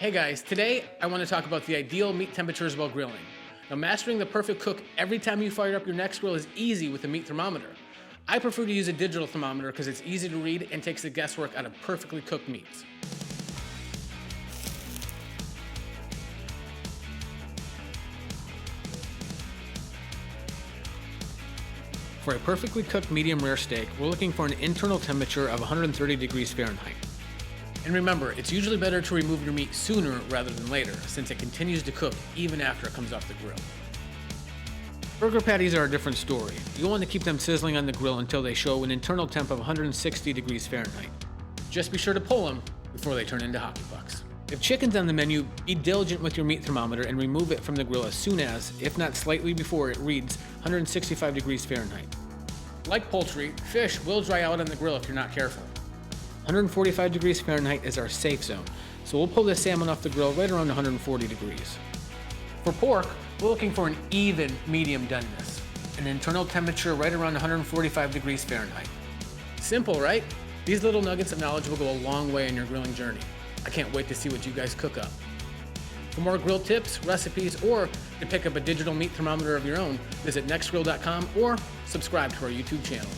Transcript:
Hey guys, today I want to talk about the ideal meat temperatures while grilling. Now, mastering the perfect cook every time you fire up your Nexgrill is easy with a meat thermometer. I prefer to use a digital thermometer because it's easy to read and takes the guesswork out of perfectly cooked meats. For a perfectly cooked medium rare steak, we're looking for an internal temperature of 130 degrees Fahrenheit. And remember, it's usually better to remove your meat sooner rather than later, since it continues to cook even after it comes off the grill. Burger patties are a different story. You'll want to keep them sizzling on the grill until they show an internal temp of 160 degrees Fahrenheit. Just be sure to pull them before they turn into hockey pucks. If chicken's on the menu, be diligent with your meat thermometer and remove it from the grill as soon as, if not slightly before, it reads 165 degrees Fahrenheit. Like poultry, fish will dry out on the grill if you're not careful. 145 degrees Fahrenheit is our safe zone, so we'll pull this salmon off the grill right around 140 degrees. For pork, we're looking for an even medium doneness, an internal temperature right around 145 degrees Fahrenheit. Simple, right? These little nuggets of knowledge will go a long way in your grilling journey. I can't wait to see what you guys cook up. For more grill tips, recipes, or to pick up a digital meat thermometer of your own, visit nexgrill.com or subscribe to our YouTube channel.